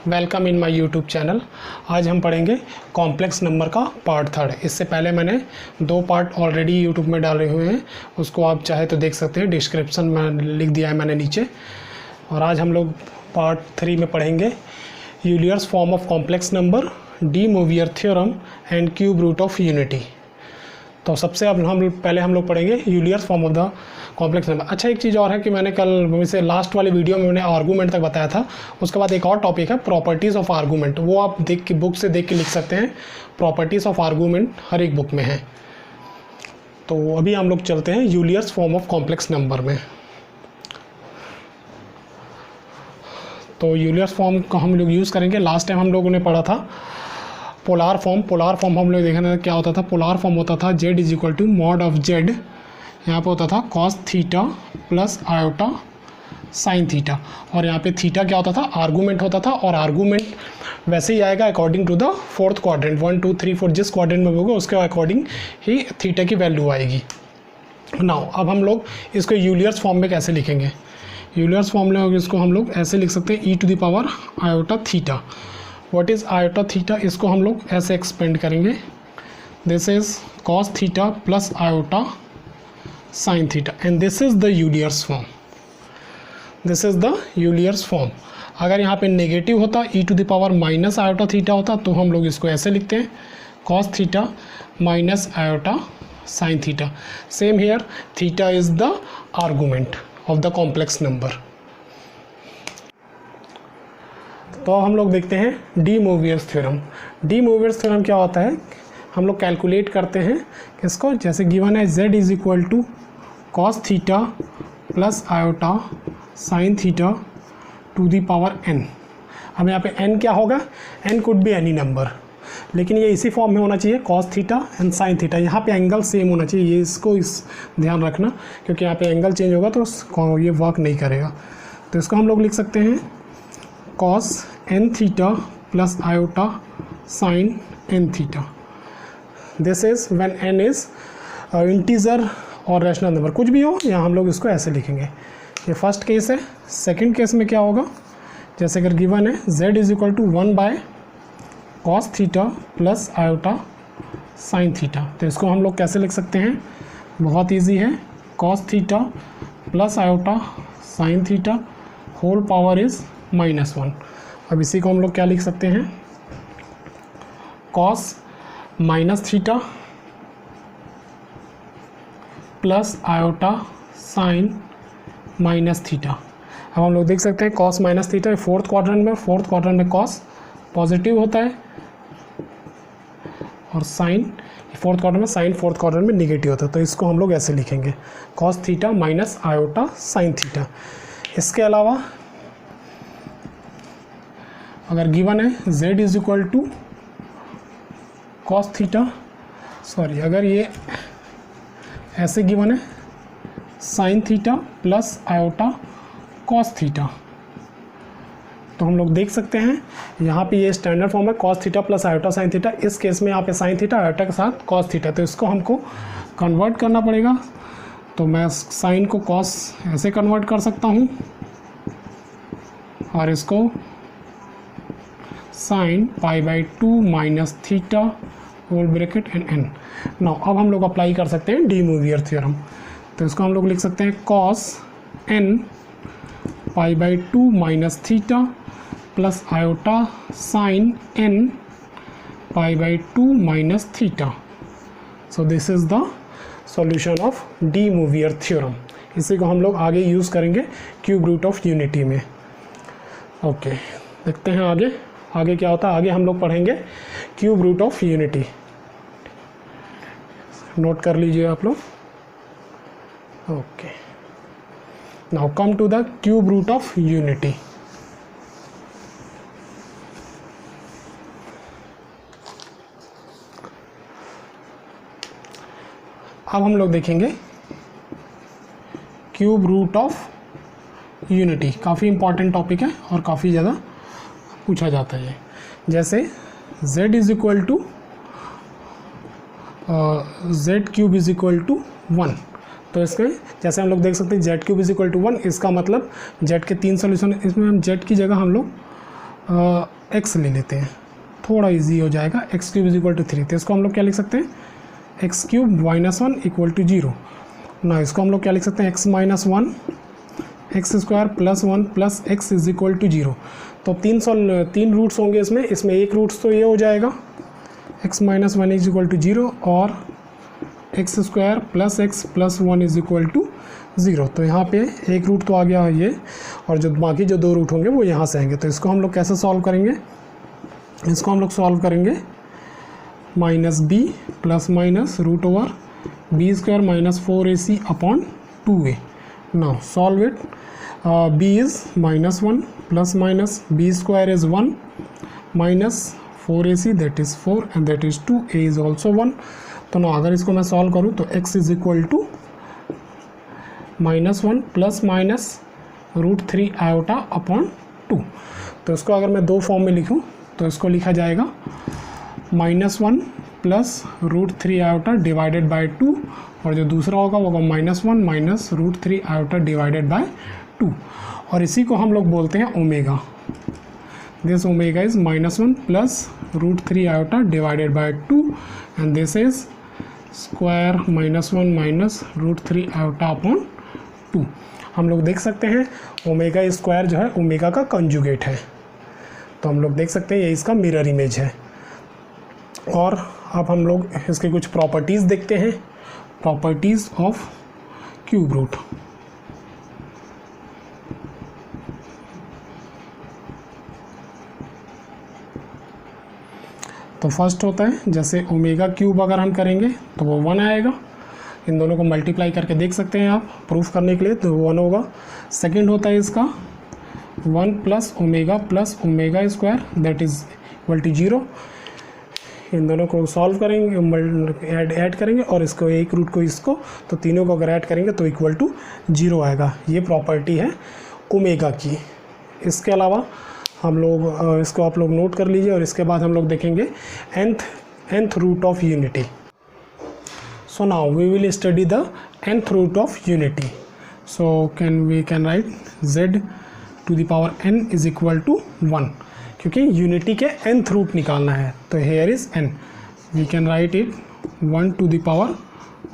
Welcome in my YouTube channel. आज हम पढ़ेंगे कॉम्प्लेक्स नंबर का पार्ट थर्ड। इससे पहले मैंने 2 पार्ट ऑलरेडी यूट्यूब में डाले हुए हैं, उसको आप चाहे तो देख सकते हैं, डिस्क्रिप्शन में लिख दिया है मैंने नीचे। और आज हम लोग पार्ट 3 में पढ़ेंगे Euler's form of complex number, de Moivre theorem and cube root of unity. तो सबसे अब हम लोग पढ़ेंगे Euler's form of the complex number. अच्छा, एक चीज़ और है कि मैंने कल से लास्ट वाली वीडियो में मैंने आर्गूमेंट तक बताया था। उसके बाद एक और टॉपिक है प्रॉपर्टीज़ ऑफ आर्गूमेंट, वो आप देख के बुक से देख के लिख सकते हैं। प्रॉपर्टीज़ ऑफ आर्गूमेंट हर एक बुक में है। तो अभी हम लोग चलते हैं यूलियर्स फॉर्म ऑफ कॉम्प्लेक्स नंबर में। तो यूलियर्स फॉर्म को हम लोग यूज़ करेंगे। लास्ट टाइम हम लोगों ने पढ़ा था पोलार फॉर्म हम लोग देखना क्या होता था। पोलार फॉर्म होता था z is equal to mod of z, यहाँ पे होता था cos theta plus iota sine theta, और यहाँ पे थीटा क्या होता था, आर्गूमेंट होता था। और आर्गूमेंट वैसे ही आएगा according to the fourth quadrant, 1 2 3 4 जिस क्वाड्रेंट में होगा उसके अकॉर्डिंग ही थीटा की वैल्यू आएगी। नाउ अब हम लोग इसको यूलियर्स फॉर्म में कैसे लिखेंगे। यूलियर्स फॉर्म में इसको हम लोग ऐसे लिख सकते हैं, e to the power iota theta. What is iota theta, इसको हम लोग ऐसे एक्सपेंड करेंगे, this is cos theta plus iota sine theta and this is the Euler's form. This is the Euler's form. अगर यहाँ पे नेगेटिव होता, e to the power minus iota theta होता, तो हम लोग इसको ऐसे लिखते हैं, cos theta minus iota sine theta. Same here, theta is the argument of the complex number. तो हम लोग देखते हैं D Moivre's theorem. D Moivre's theorem क्या होता है, हम लोग कैलकुलेट करते हैं किसको, जैसे गिवन है z is equal to cos theta plus iota sine theta to the power n। अब यहाँ पे n क्या होगा, n could be any number, लेकिन ये इसी फॉर्म में होना चाहिए, cos theta and sine theta. यहाँ पे एंगल सेम होना चाहिए, ये इसको ध्यान रखना, क्योंकि यहाँ पे एंगल चेंज होगा तो ये वर्क नहीं करेगा। तो इसको हम लोग लिख सकते हैं cos n theta plus iota sine n theta. This is when n is integer और रैशनल नंबर, कुछ भी हो, यहाँ हम लोग इसको ऐसे लिखेंगे। ये फर्स्ट केस है। सेकंड केस में क्या होगा, जैसे अगर गिवन है z is equal to 1 by cos theta plus iota sine theta, तो इसको हम लोग कैसे लिख सकते हैं, बहुत इजी है, cos theta plus iota sine theta whole power is -1। अब इसी को हम लोग क्या लिख सकते हैं, cos minus theta plus iota sine minus theta. अब हम लोग देख सकते हैं cos minus theta fourth quadrant में कॉस पॉजिटिव होता है और साइन फोर्थ क्वाड्रेंट में, साइन फोर्थ क्वाड्रेंट में निगेटिव होता है। तो इसको हम लोग ऐसे लिखेंगे, cos theta minus iota sine theta. इसके अलावा अगर गिवन है z is equal to cos theta, अगर ये ऐसे गिवन है sine theta plus iota cos theta, तो हम लोग देख सकते हैं यहाँ पे ये स्टैंडर्ड फॉर्म है, cos theta plus iota sine theta. इस केस में यहाँ पे साइन थीटा आयोटा के साथ कॉस थीटा, तो इसको हमको कन्वर्ट करना पड़ेगा। तो मैं साइन को कॉस ऐसे कन्वर्ट कर सकता हूँ और इसको sine π/2 minus theta whole bracket and n। Now अब हम लोग अप्लाई कर सकते हैं डी मूवियर थ्योरम। तो इसको हम लोग लिख सकते हैं cos n π/2 minus theta plus iota sine n π/2 minus theta. So this is the solution of de Moivre theorem. इसी को हम लोग आगे यूज़ करेंगे क्यूब रूट ऑफ यूनिटी में। ओके, देखते हैं आगे क्या होता है। आगे हम लोग पढ़ेंगे cube root of unity, note कर लीजिए आप लोग। Okay, now come to the cube root of unity. अब हम लोग देखेंगे क्यूब रूट ऑफ यूनिटी। काफ़ी इंपॉर्टेंट टॉपिक है और काफ़ी ज़्यादा पूछा जाता है। जैसे z is equal to z cube is equal to 1, तो इसमें जैसे हम लोग देख सकते हैं z cube is equal to 1, इसका मतलब जेड के 3 सॉल्यूशन, इसमें हम जेड की जगह हम लोग एक्स ले लेते हैं, थोड़ा इजी हो जाएगा। X cube is equal to 3, तो इसको हम लोग क्या लिख सकते हैं, x cube minus 1 equal to 0 ना। इसको हम लोग क्या लिख सकते हैं, x minus 1 x square plus 1 plus x is equal to 0। तो 3 रूट्स होंगे इसमें एक रूट्स तो ये हो जाएगा x minus 1 is equal to 0 और x square plus x plus 1 is equal to 0। तो यहाँ पे एक रूट तो आ गया ये, और जो बाकी जो 2 रूट होंगे वो यहाँ से आएंगे। तो इसको हम लोग कैसे सॉल्व करेंगे, इसको हम लोग सॉल्व करेंगे minus b plus minus root over b square minus 4ac upon 2a। Now solve it, b is -1 plus minus b square is 1 minus 4ac that is 4 and that is 2, a is also 1। तो ना अगर इसको मैं solve करूँ तो x is equal to -1 plus minus √3 iota upon 2। तो इसको अगर मैं 2 फॉर्म में लिखूँ तो इसको लिखा जाएगा -1 प्लस √3 आयोटा डिवाइडेड बाय 2, और जो दूसरा होगा वो होगा -1 माइनस √3 आयोटा डिवाइडेड बाय 2, और इसी को हम लोग बोलते हैं omega. This omega is -1 plus √3 iota divided by 2 and this is square -1 minus √3 iota upon 2। हम लोग देख सकते हैं ओमेगा स्क्वायर जो है ओमेगा का कंजुगेट है, तो हम लोग देख सकते हैं ये इसका मिरर इमेज है। और अब हम लोग इसके कुछ प्रॉपर्टीज़ देखते हैं, प्रॉपर्टीज़ ऑफ क्यूब रूट। तो फर्स्ट होता है जैसे ओमेगा क्यूब अगर हम करेंगे तो वो 1 आएगा, इन दोनों को मल्टीप्लाई करके देख सकते हैं आप प्रूफ करने के लिए, तो 1 होगा। सेकंड होता है इसका 1 plus omega square that is equal to 0। इन दोनों को सॉल्व करेंगे, ऐड करेंगे और इसको एक रूट को इसको, तो तीनों को अगर ऐड करेंगे तो इक्वल टू 0 आएगा। ये प्रॉपर्टी है ओमेगा की। इसके अलावा हम लोग इसको आप लोग नोट कर लीजिए, और इसके बाद हम लोग देखेंगे nth root of unity. So now we will study the nth root of unity. So we can write z to the power n is equal to 1, क्योंकि यूनिटी के nth रूट निकालना है। तो here is n, we can write it 1 to the power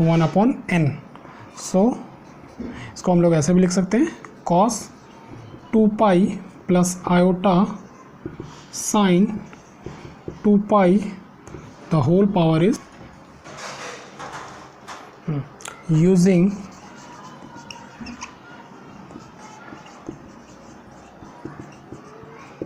1 upon n। So इसको हम लोग ऐसे भी लिख सकते हैं cos 2 pi plus iota sine 2 pi the whole power is using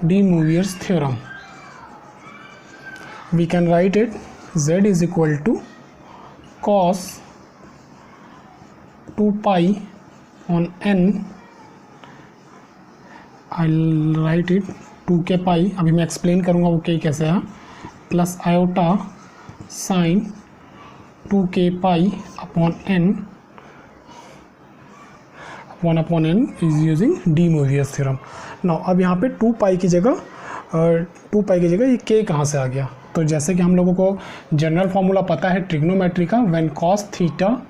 de Moivre's theorem, we can write it z is equal to cos 2 pi on n, I'll write it 2 के पाई, अभी मैं एक्सप्लेन करूँगा वो के कैसे है, plus iota sine 2k pi upon n 1 upon n is using de Moivre's theorem. Now अब यहाँ पे 2 पाई की जगह ये k कहाँ से आ गया, तो जैसे कि हम लोगों को जनरल फार्मूला पता है ट्रिग्नोमेट्री का, when cos theta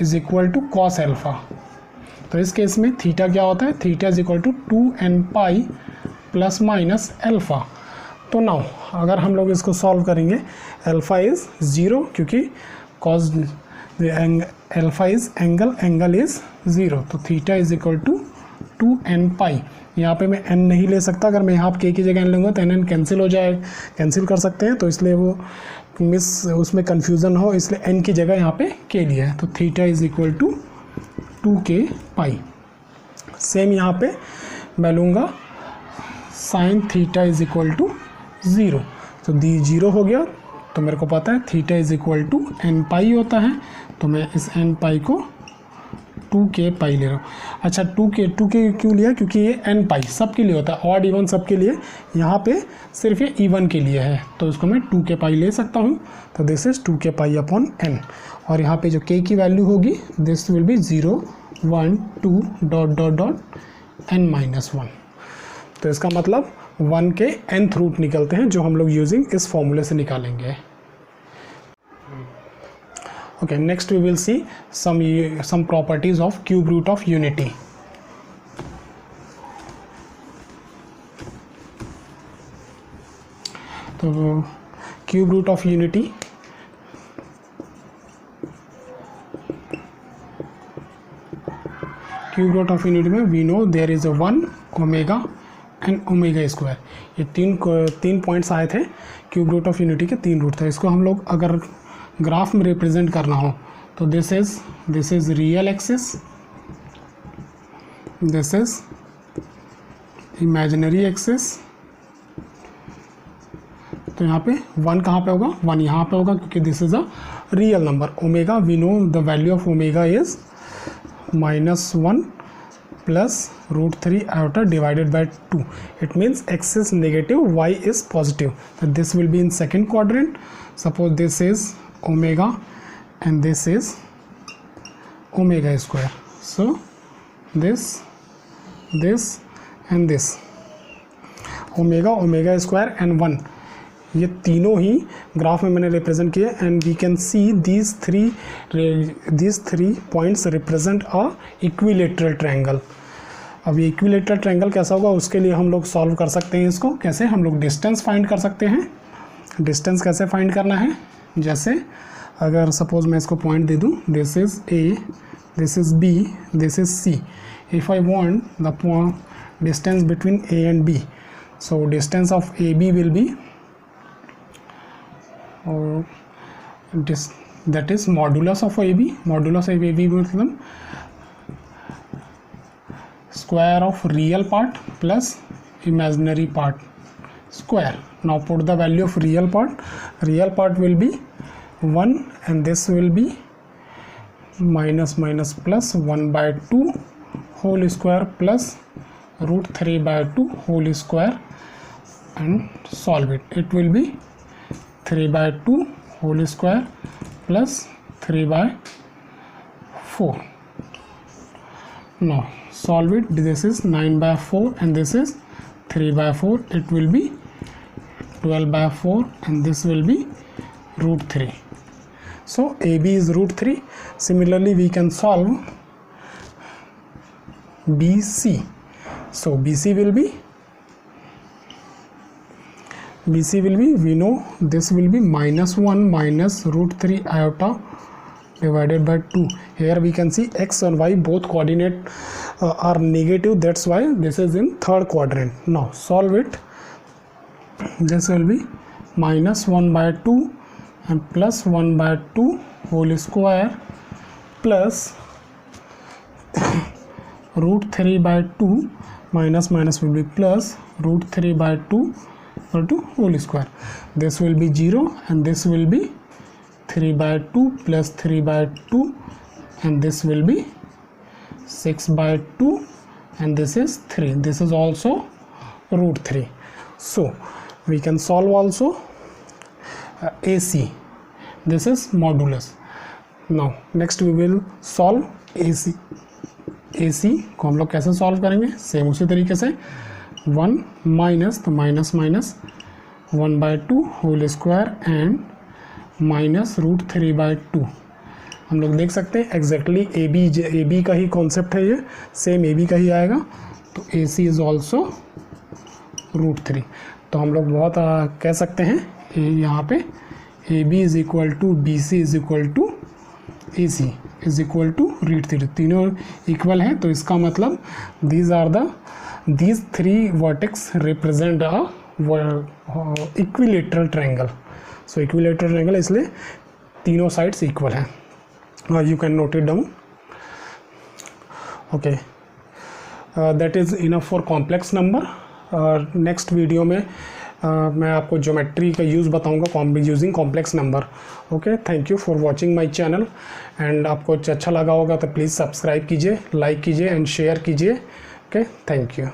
is equal to cos alpha. तो इस केस में थीटा क्या होता है, theta is equal to 2n pi plus minus alpha. तो नाउ अगर हम लोग इसको सॉल्व करेंगे, अल्फा इज़ 0 क्योंकि cos alpha is angle is 0, तो theta is equal to 2n pi. यहाँ पे मैं n नहीं ले सकता, अगर मैं यहाँ k की जगह n लूँगा तो n कैंसिल हो जाए, कैंसिल कर सकते हैं, तो इसलिए वो उसमें कन्फ्यूज़न हो, इसलिए n की जगह यहाँ पे k लिया है। तो theta is equal to 2k pi. Same यहाँ पे मैं लूँगा sine theta is equal to 0, तो दी 0 हो गया, तो मेरे को पता है theta is equal to n pi होता है, तो मैं इस n पाई को 2k पाई ले रहा हूँ। अच्छा 2k क्यों लिया, क्योंकि ये n पाई सबके लिए होता है, ऑड इवन सबके लिए, यहाँ पे सिर्फ ये इवन के लिए है, तो इसको मैं 2k पाई ले सकता हूँ। तो this is 2k pi upon n, और यहाँ पे जो k की वैल्यू होगी this will be 0 1 2 dot dot dot n minus 1। तो इसका मतलब 1 के nth रूट निकलते हैं, जो हम लोग यूजिंग इस फॉर्मूले से निकालेंगे। Okay, next we will see some properties of cube root of unity. तो क्यूब रूट ऑफ यूनिटी में we know there is 1 omega and omega square. ये तीन पॉइंट्स आए थे, क्यूब रूट ऑफ यूनिटी के 3 रूट थे। इसको हम लोग अगर ग्राफ में रिप्रेजेंट करना हो तो this is real axis, this is imaginary axis. तो यहाँ पे 1 कहाँ पे होगा, 1 यहाँ पे होगा क्योंकि this is a real number. Omega we know the value of omega is -1 plus √3 iota divided by 2. It means x is negative, y is positive. So this will be in second quadrant. Suppose this is omega and this is omega square. So this and this omega square and 1, ये तीनों ही graph में मैंने represent किए and we can see these three points represent a equilateral triangle. अब ये equilateral triangle कैसा होगा उसके लिए हम लोग सॉल्व कर सकते हैं इसको। कैसे हम लोग डिस्टेंस फाइंड कर सकते हैं। डिस्टेंस कैसे फाइंड करना है, जैसे अगर सपोज मैं इसको पॉइंट दे दूँ, this is A, this is B, this is C. If I want the distance between A and B, so distance of A B will be that is modulus of AB। modulus of AB मतलब square of real part plus imaginary part square। now put the value of real part will be 1 and this will be minus plus 1 by 2 whole square plus √3 by 2 whole square and solve it। it will be 3 by 2 whole square plus 3 by 4। now solve it, this is 9 by 4 and this is 3 by 4, it will be 12 by 4 and this will be √3। so AB is √3। similarly we can solve BC। so BC will be we know this will be -1 minus √3 iota divided by 2। here we can see x and y both coordinate are negative, that's why this is in third quadrant। now solve it, this will be -1 by 2 and plus 1 by 2 whole square plus √3 by 2 minus will be plus √3 by 2 to whole square। this will be 0 and this will be 3 by 2 plus 3 by 2 and this will be 6 by 2 and this is 3, this is also √3। so we can solve also AC, this is modulus। now next we will solve AC। AC को हम लोग कैसे solve करेंगे, same उसी तरीके से 1 minus, तो minus 1 by 2 whole square and minus √3 by 2। हम लोग देख सकते हैं एग्जैक्टली ए बी का ही कॉन्सेप्ट है, ये सेम ए बी का ही आएगा। तो ए सी इज़ ऑल्सो √3। तो हम लोग बहुत कह सकते हैं यहाँ पे A B is equal to B C is equal to A C is equal to √3। तीनों इक्वल हैं, तो इसका मतलब these three vertex represent a equilateral triangle। so equilateral triangle इसलिए तीनों sides equal हैं। you can note it down। okay, that is enough for complex number। next video में मैं आपको ज्योमेट्री का यूज़ बताऊंगा using complex number. Okay, thank you for watching my channel and आपको अच्छा लगा होगा तो प्लीज़ सब्सक्राइब कीजिए, लाइक कीजिए एंड शेयर कीजिए। Okay, thank you.